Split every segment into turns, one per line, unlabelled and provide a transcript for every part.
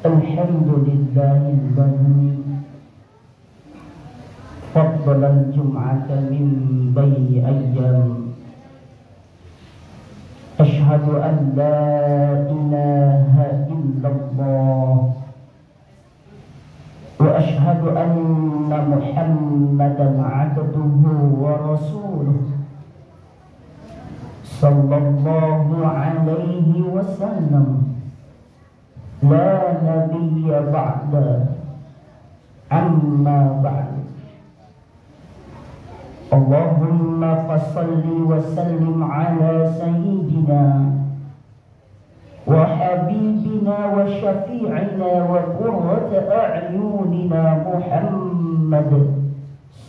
الحمد لله الذي فضل الجمعة من بين أيام. أشهد أن لا إله إلا الله وأشهد أن محمدا عبده ورسوله صلى الله عليه وسلم لا نبي بعده. أما بعد، اللهم فصل وسلم على سيدنا وحبيبنا وشفيعنا وقرة أعيننا محمد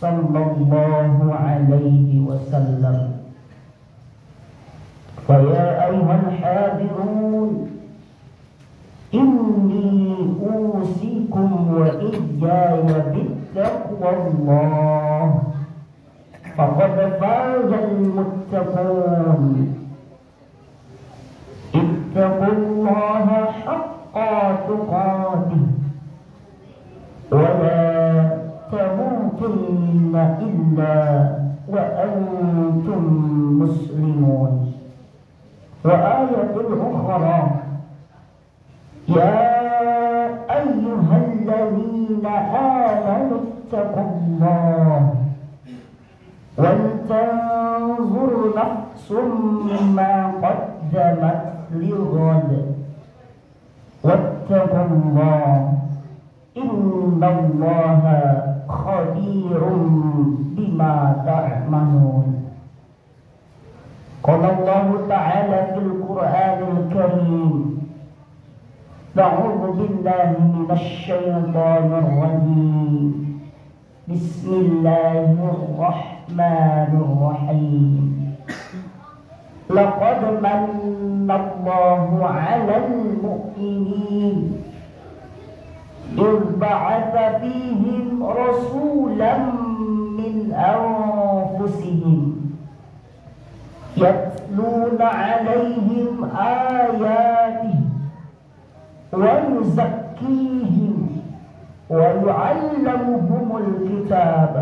صلى الله عليه وسلم. فيا أيها الحاضرون، إني أوصيكم وإياي بتقوى الله، فقد فاز المتقون. اتقوا الله حق تقاته ولا تموتن إلا وأنتم مسلمون. وآية أخرى: يا أيها الذين آمنوا اتقوا الله ولتنظر نفس ما قدمت لغد واتقوا الله إن الله خبير بما تعملون. قال الله تعالى في القرآن الكريم: أعوذ بالله من الشيطان الرجيم، بسم الله الرحمن الرحيم. لقد من الله على المؤمنين إذ بعث فيهم رسولا من أنفسهم يتلون عليهم آياته ويزكيهم ويعلمهم الكتاب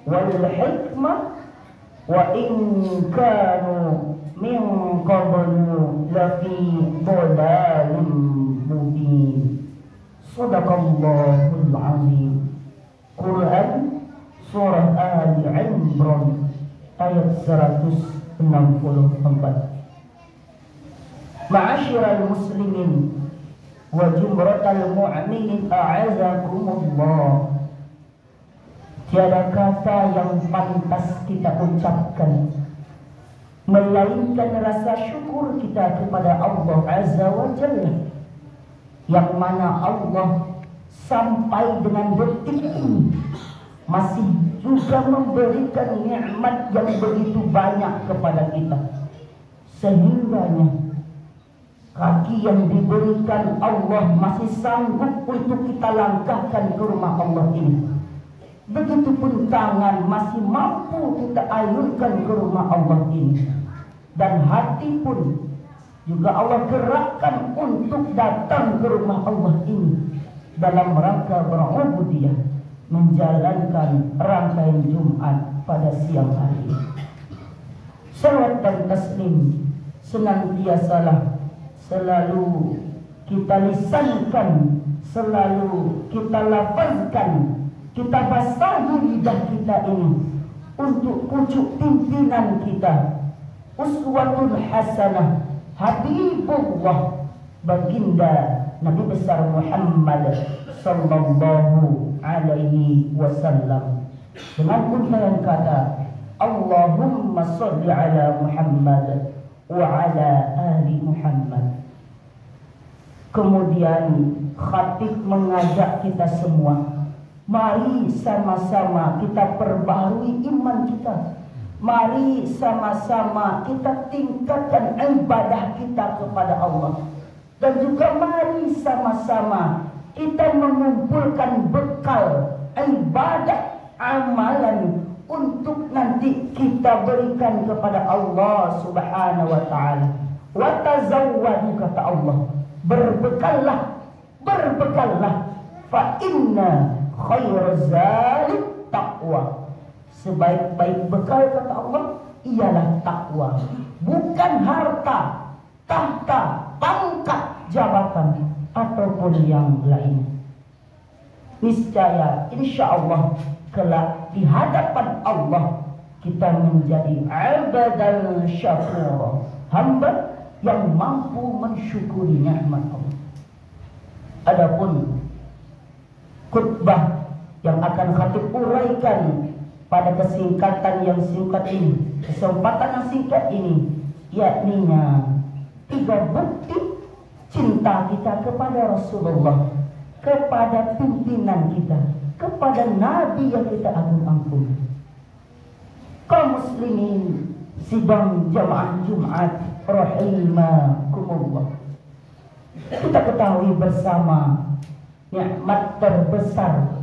والحكمة وإن كانوا من قبل لفي ضلال مبين. صدق الله العظيم. Quran Surah Ali Imran ayat 164. Ma'asyiral muslimin wa jumratal mu'minin a'azakumullah. Tiada kata yang pantas kita ucapkan melainkan rasa syukur kita kepada Allah Azza wa Jalla, yang mana Allah sampai dengan detik ini masih juga memberikan nikmat yang begitu banyak kepada kita, sehingganya kaki yang diberikan Allah masih sanggup untuk kita langkahkan ke rumah Allah ini. Begitupun tangan masih mampu kita ayunkan ke rumah Allah ini. Dan hati pun juga Allah gerakkan untuk datang ke rumah Allah ini dalam rangka berubudiyah, menjalankan rangkaian Jumat pada siang hari. Salawat dan taslim senantiasalah selalu kita lisankan, selalu kita lafazkan, kita basahi lidah kita ini untuk pucuk pimpinan kita, uswatun hasanah, Habibullah, baginda Nabi besar Muhammad sallallahu alaihi wasallam, dengan untayan kata Allahumma sholli ala Muhammad wa ala ali Muhammad. Kemudian khatib mengajak kita semua, mari sama-sama kita perbaharui iman kita. Mari sama-sama kita tingkatkan ibadah kita kepada Allah. Dan juga mari sama-sama kita mengumpulkan bekal ibadah amalan untuk nanti kita berikan kepada Allah Subhanahu wa ta'ala. Wa tazawwadu, kata Allah, berbekallah berbekallah. Fa inna khairaz zadi taqwa. Sebaik-baik bekal kata Allah ialah takwa, bukan harta, tahta, pangkat, jabatan ataupun yang lain. Niscaya insya Allah kelak di hadapan Allah kita menjadi abdan syakur, hamba yang mampu mensyukuri nikmat Allah. Adapun khutbah yang akan khatib uraikan pada kesingkatan yang singkat ini, kesempatan yang singkat ini, yakninya 3 bukti cinta kita kepada Rasulullah, kepada pimpinan kita, kepada Nabi yang kita agung-agung. Kaum muslimin sidang jamaah Jumat rahimakumullah, kita ketahui bersama nikmat terbesar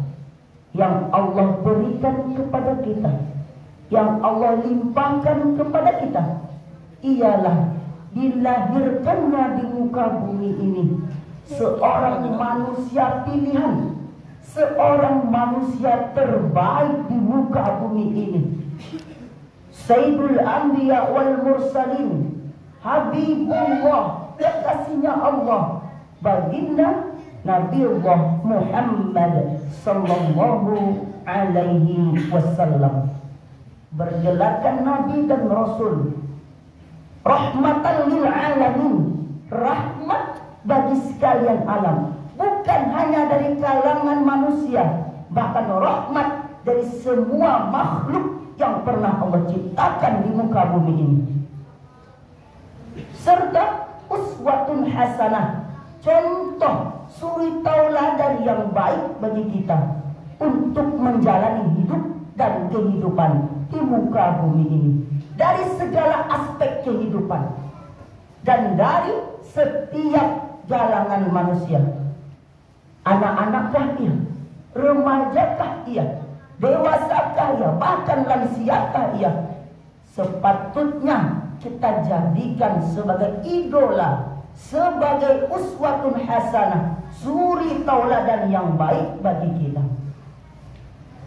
yang Allah berikan kepada kita, yang Allah limpahkan kepada kita, ialah dilahirkannya di muka bumi ini seorang manusia pilihan, seorang manusia terbaik di muka bumi ini, Sayyidul Anbiya wal Mursalin, Habibullah, kekasihnya Allah, baginda Nabiullah Muhammad sallallahu alaihi wasallam, bergelarkan Nabi dan Rasul, rahmatan lil alamin, rahmat bagi sekalian alam, bukan hanya dari kalangan manusia, bahkan rahmat dari semua makhluk yang pernah Allah ciptakan di muka bumi ini, serta uswatun hasanah, contoh suri tauladan yang baik bagi kita untuk menjalani hidup dan kehidupan di muka bumi ini, dari segala aspek kehidupan dan dari setiap galangan manusia. Anak-anakkah ia, remajakah ia, dewasakah ia, bahkan lansiakah ia, sepatutnya kita jadikan sebagai idola, sebagai uswatun hasanah, suri tauladan yang baik bagi kita.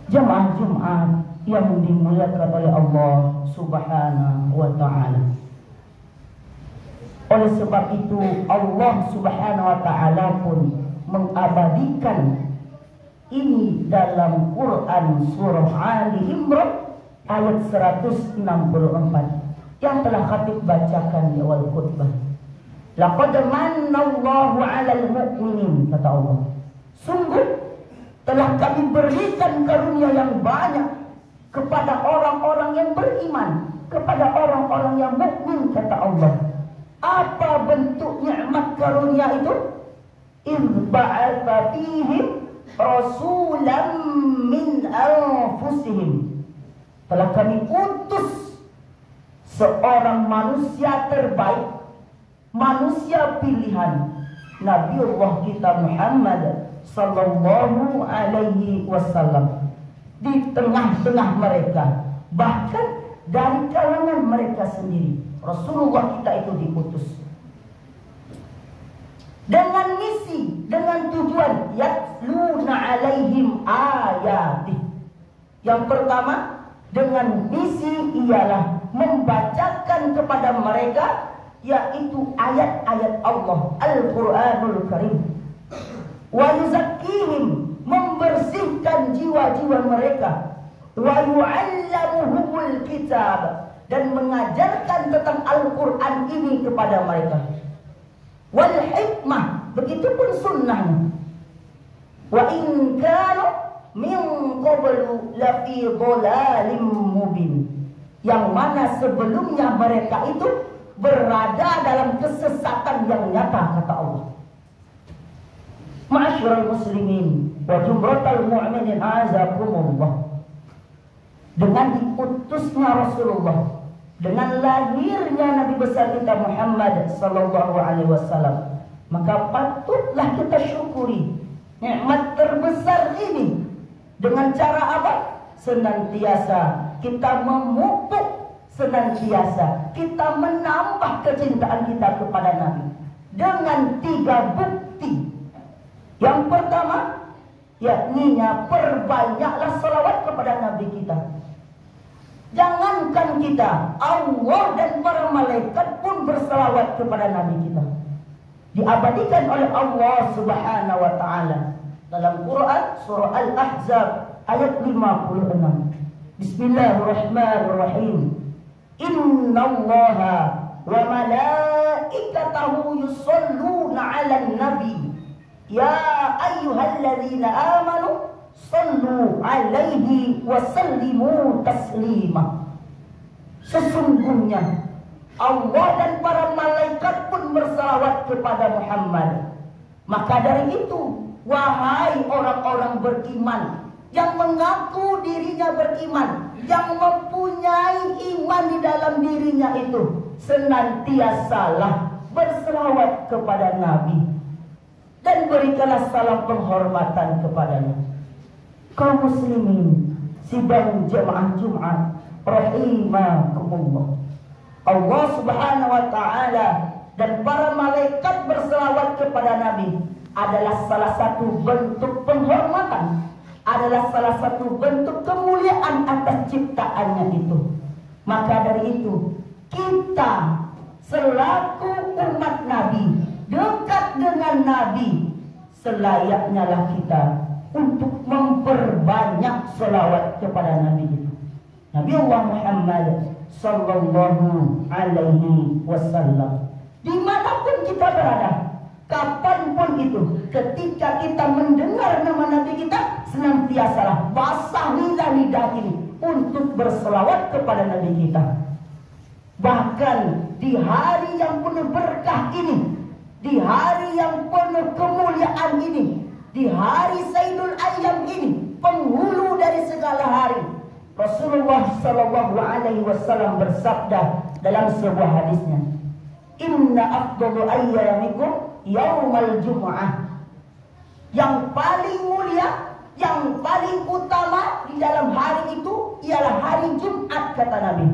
Jemaah Jumat yang dimuliakan oleh Allah Subhanahu wa ta'ala, oleh sebab itu Allah Subhanahu wa ta'ala pun mengabadikan ini dalam Quran surah Ali Imran ayat 164 yang telah khatib bacakan di awal khutbah. Laqad manallahu 'alal mu'minin, kata Allah, sungguh telah kami berikan karunia yang banyak kepada orang-orang yang beriman, kepada orang-orang yang mukmin, kata Allah. Apa bentuk nikmat karunia itu? إِذْ بَعَثَ فِيهِمْ رَسُولًا مِنْ أَنْفُسِهِمْ, telah kami utus seorang manusia terbaik, manusia pilihan, Nabiullah kita Muhammad sallallahu alaihi wasallam, di tengah-tengah mereka, bahkan dari kalangan mereka sendiri. Rasulullah kita itu diutus dengan misi, dengan tujuan, yatluna alaihim ayati. Yang pertama, dengan misi ialah membacakan kepada mereka, yaitu ayat-ayat Allah, Al-Quranul Karim. Wa yuzakkihim, membersihkan jiwa-jiwa mereka. Wa yu'allamuhumul kitab, dan mengajarkan tentang Al-Quran ini kepada mereka. Wal hikmah, begitupun sunnahnya. Wa in kanu min qablu lafi dhalalin mubin, yang mana sebelumnya mereka itu berada dalam kesesatan yang nyata, kata Allah. Ma'asyiral muslimin wa jumratal mu'minin azakumullah, dengan diutusnya Rasulullah, dengan lahirnya Nabi besar kita Muhammad sallallahu alaihi wasallam, maka patutlah kita syukuri nikmat terbesar ini. Dengan cara apa? Senantiasa kita memupuk, senantiasa kita menambah kecintaan kita kepada Nabi dengan 3 bukti Yang pertama, yakninya perbanyaklah salawat kepada Nabi kita. Jangankan kita, Allah dan para malaikat pun bersalawat kepada Nabi kita. Diabadikan oleh Allah Subhanahu wa taala dalam Quran surah Al-Ahzab ayat 56. Bismillahirrahmanirrahim. Innallaha wa malaikatahu yusholluna 'alan nabi. Ya ayyuhalladzina amanu sallu 'alaihi wa sallimu taslima. Sesungguhnya Allah dan para malaikat pun bersalawat kepada Muhammad. Maka dari itu, wahai orang-orang beriman yang mengaku dirinya beriman, yang mempunyai iman di dalam dirinya itu, senantiasalah berselawat kepada Nabi dan berikanlah salam penghormatan kepadanya. Kaum muslimin sidang jemaah Jumat rahimakumullah, Allah Subhanahu wa taala dan para malaikat berselawat kepada Nabi adalah salah satu bentuk penghormatan, adalah salah satu bentuk kemuliaan atas ciptaannya itu. Maka dari itu, kita selaku umat Nabi, dekat dengan Nabi, selayaknya lah kita untuk memperbanyak selawat kepada Nabi itu. Nabi Allah Muhammad sallallahu alaihi wasallam. Dimanapun kita berada, kapanpun itu, ketika kita mendengar nama Nabi kita, senantiasalah basahilah lidah ini untuk berselawat kepada Nabi kita. Bahkan di hari yang penuh berkah ini, di hari yang penuh kemuliaan ini, di hari Sayyidul Ayyam ini, penghulu dari segala hari, Rasulullah sallallahu alaihi wasallam bersabda dalam sebuah hadisnya, "Inna afdalu ayyamikum yaumal jum'ah." Yang paling mulia, yang paling utama di dalam hari itu ialah hari Jumat, kata Nabi.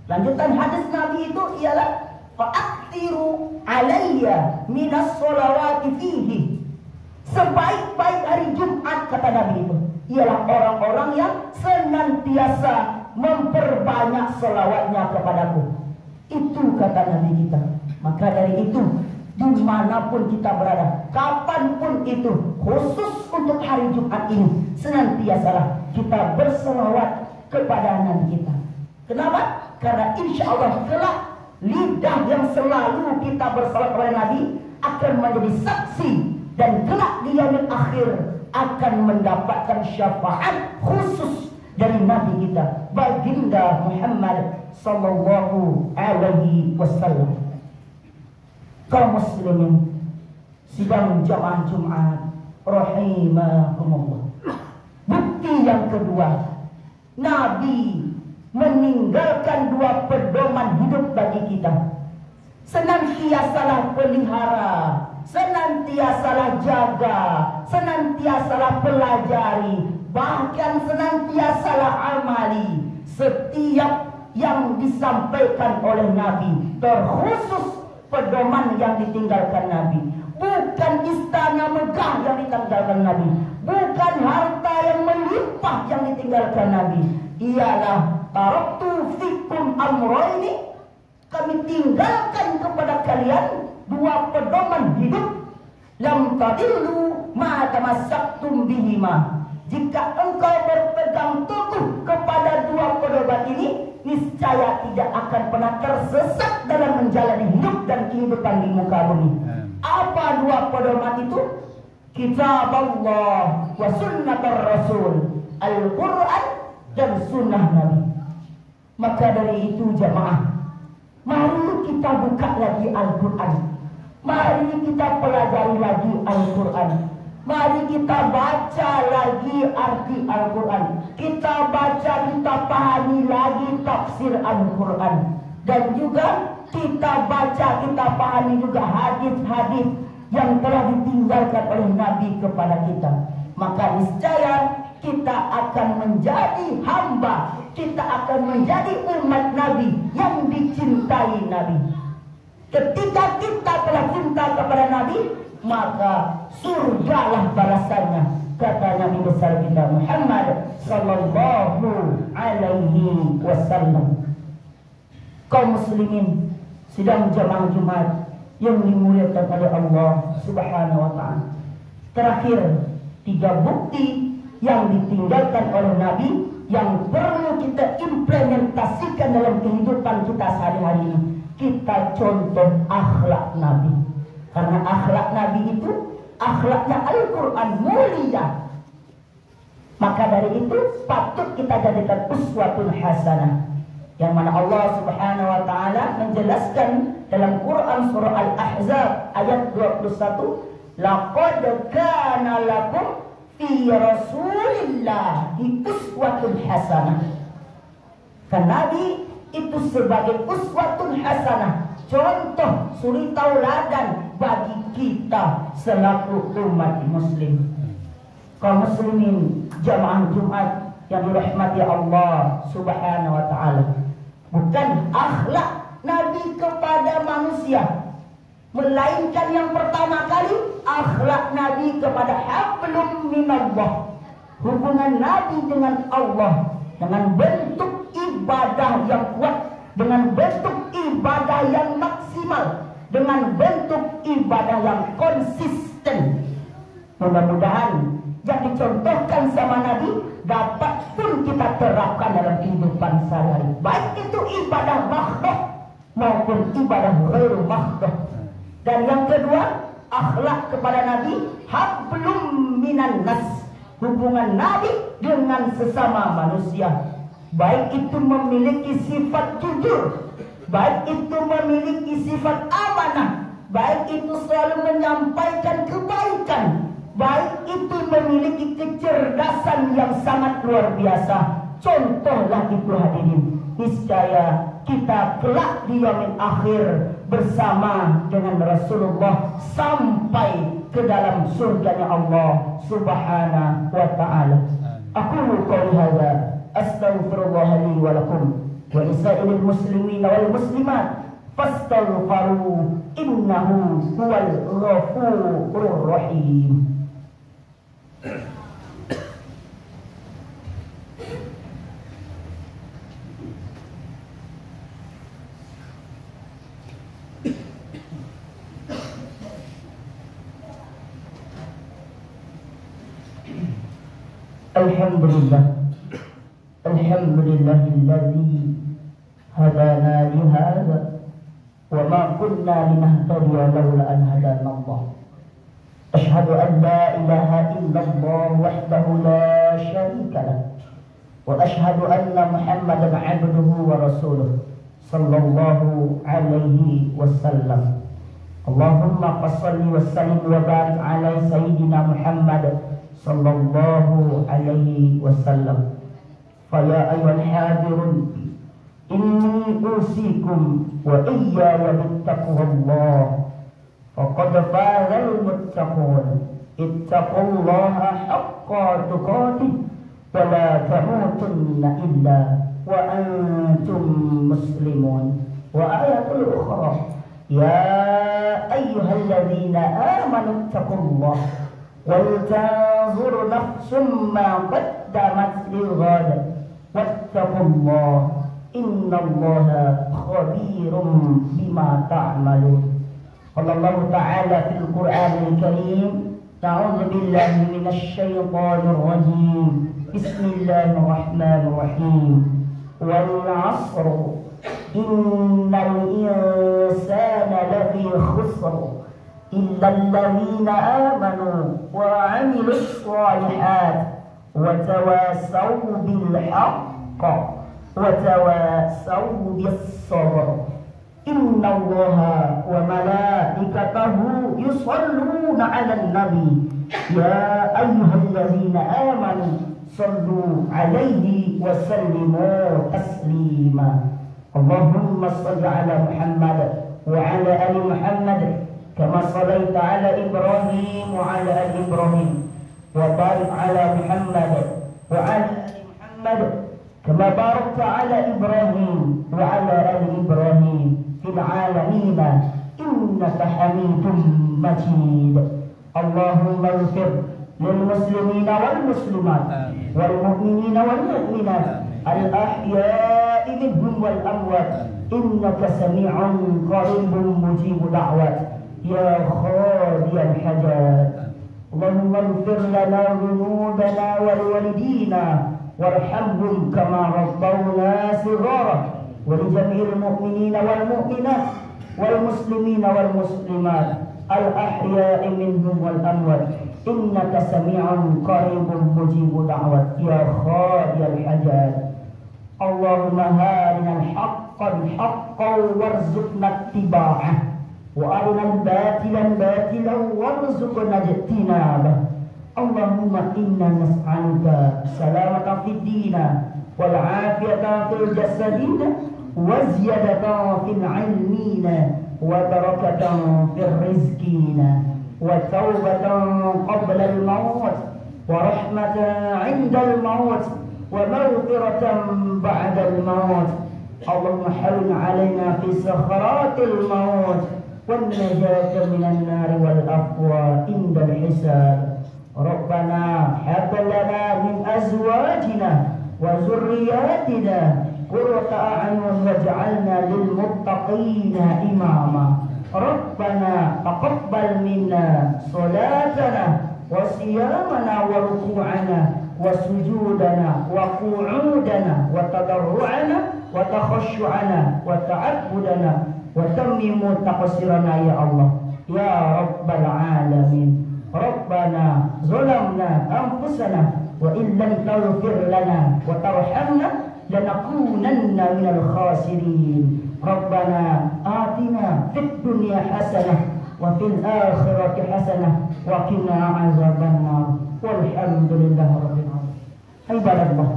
Lanjutan hadis Nabi itu ialah fa'aktiru alayya minas sholawati fihi. Sebaik-baik hari Jumat, kata Nabi itu, ialah orang-orang yang senantiasa memperbanyak sholawatnya kepadaku. Itu kata Nabi kita. Maka dari itu, dimanapun kita berada, kapanpun itu, khusus untuk hari Jumat ini, senantiasalah kita berselawat kepada Nabi kita. Kenapa? Karena insya Allah kelak lidah yang selalu kita berselawat kepada Nabi akan menjadi saksi, dan kelak di yaumil akhir akan mendapatkan syafaat khusus dari Nabi kita, baginda Muhammad sallallahu alaihi wasallam. Kaum muslimin sidang jamaah Jumat rahimakumullah. Bukti yang kedua, Nabi meninggalkan dua pedoman hidup bagi kita. Senantiasalah pelihara, senantiasalah jaga, senantiasalah pelajari, bahkan senantiasalah amali setiap yang disampaikan oleh Nabi, terkhusus pedoman yang ditinggalkan Nabi. Bukan istana megah yang ditinggalkan Nabi, bukan harta yang melimpah yang ditinggalkan Nabi. Ialah taraktu fikum amroini, kami tinggalkan kepada kalian dua pedoman hidup. Lam tadillu ma tamassaktum bihima. Jika engkau berpegang teguh kepada dua pedoman ini, niscaya tidak akan pernah tersesat dalam menjalani hidup dan kehidupan di muka bumi. Apa dua pedoman itu? Kitab Allah wa sunnatur Rasul, Al-Quran dan sunnah Nabi. Maka dari itu jamaah, mari kita buka lagi Al-Quran, mari kita pelajari lagi Al-Quran, mari kita baca lagi arti Al-Quran, kita baca, kita pahami lagi tafsir Al-Quran, dan juga kita baca, kita pahami juga hadis-hadis yang telah ditinggalkan oleh Nabi kepada kita. Maka niscaya kita akan menjadi hamba, kita akan menjadi umat Nabi yang dicintai Nabi. Ketika kita telah cinta kepada Nabi, maka surgalah balasannya, kata Nabi besar kita Muhammad sallallahu alaihi wasallam. Kaum muslimin sidang jamaah Jumat yang dimuliakan oleh Allah Subhanahu wa taala. Terakhir, 3 bukti yang ditinggalkan oleh Nabi yang perlu kita implementasikan dalam kehidupan kita sehari-hari ini. Kita contoh akhlak Nabi. Karena akhlak Nabi itu akhlaknya Al-Quran mulia. Maka dari itu patut kita jadikan uswatun hasanah. Yang mana Allah Subhanahu wa taala menjelaskan dalam Quran surah Al-Ahzab ayat 21, laqad kana lakum fi rasulillahi uswatun hasanah. Kan Nabi itu sebagai uswatun hasanah, contoh suri tauladan bagi kita selaku umat muslim. Kaum muslimin jamaah Jumat yang dirahmati Allah Subhanahu wa taala, bukan akhlak Nabi kepada manusia, melainkan yang pertama kali akhlak Nabi kepada hablum minallah, hubungan Nabi dengan Allah dengan bentuk ibadah yang kuat, dengan bentuk ibadah yang maksimal, dengan bentuk ibadah yang konsisten. Mudah-mudahan yang dicontohkan sama Nabi dapat pun kita terapkan dalam kehidupan sehari-hari, baik itu ibadah makhluk maupun ibadah ghairu makhluk. Dan yang kedua, akhlak kepada Nabi hablum minan nas, hubungan Nabi dengan sesama manusia, baik itu memiliki sifat jujur, baik itu memiliki sifat amanah, baik itu selalu menyampaikan kebaikan, baik itu memiliki kecerdasan yang sangat luar biasa. Contohlah itu hadirin, niscaya kita kelak di yaumil akhir bersama dengan Rasulullah sampai ke dalam surganya Allah Subhanahu wa taala. Aqulu qouli hadza astaghfirullah li wa lakum wa lisa'ilil muslimin wal muslimat fastaghfiru innahu huwal ghafurur rahim. Alhamdulillah, alhamdulillahilladzi hadana li hadza wa ma kunna linahtadiya laula an hadana Allah. Asyhadu an la ilaha illallah wahdahu la syarika lah wa asyhadu anna Muhammadan 'abduhu wa rasuluh sallallahu alaihi wasallam. Allahumma shalli wa sallim wa barik ala sayyidina Muhammad sallallahu alaihi wasallam. Faya ayyuhal hadirun inni usikum wa iyaya bittaqwallah faqad fazal muttaqun. Ittaqullaha haqqa tuqatih wa la tamutunna illa wa antum muslimun. Wa ayatul ukhra ya ayyuhalladzina amanu ittaqullaha wal tanzur nafsum ma qaddamat lighad wattaqullaha innallaha khabirum bima ta'malun. Qala ta'ala fil Qur'anil Karim, a'udzu billahi minasy syaithanir rajim. Bismillahirrahmanirrahim. Wal 'asr innal insana lafi khusr إلا الذين آمنوا وعملوا الصالحات وتواصوا بالحق وتواصوا بالصبر إن الله وملائكته يصلون على النبي يا أيها الذين آمنوا صلوا عليه وسلموا تسليما. اللهم صل على محمد وعلى آل محمد كما صليت على إبراهيم وعلى آل إبراهيم وبارك على محمد وعلى آل محمد كما باركت على إبراهيم وعلى آل إبراهيم في العالمين إنك حميد مجيد. اللهم اغفر للمسلمين والمسلمات والمؤمنين والمؤمنات الأحياء منهم والأموات إنك سميع قريب مجيب دعوات يا خاضي الحاجات. اللهم اغفر لنا ذنوبنا ولوالدينا وارحمهم كما ربونا صغارا ولجميع المؤمنين والمؤمنات والمسلمين والمسلمات الأحياء منهم والأموات إنك سميع قريب مجيب دعوات يا خاضي الحاجات. اللهم هارنا الحق حقا وارزقنا اتباعه وأرنا الباطل باطلا وارزقنا اجتنابه. اللهم إنا نسألك سلامة في الدين والعافية في الجسد وزيادة في العلمين وبركة في الرزقين وتوبة قبل الموت ورحمة عند الموت ومغفرة بعد الموت. اللهم حول علينا في سخرات الموت والنجاة من النار والأقوى عند الحساب. ربنا هب لنا من أزواجنا وذرياتنا قرة أعين واجعلنا للمتقين إماما. ربنا تقبل منا صلاتنا وصيامنا وركوعنا وسجودنا وقعودنا وتضرعنا وتخشعنا وتعبدنا وتمم تقصيرنا يا الله يا رب العالمين. ربنا ظلمنا أنفسنا وإن لم تغفر لنا وترحمنا لنكونن من الخاسرين. ربنا آتنا في الدنيا حسنة وفي الآخرة حسنة وقنا عذاب النار والحمد لله رب العالمين. عباد الله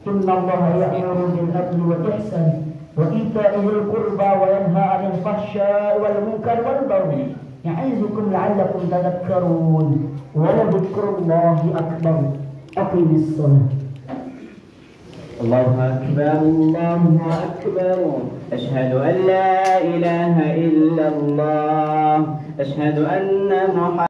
إن الله يأمر بالعدل والإحسان وإيتاء ذي القربى وينهى عن الفحشاء والمنكر والبغي يعظكم لعلكم تذكرون ولذكر الله أكبر. أقم الصلاة.
الله أكبر الله أكبر. أشهد أن لا إله إلا الله. أشهد أن محمدا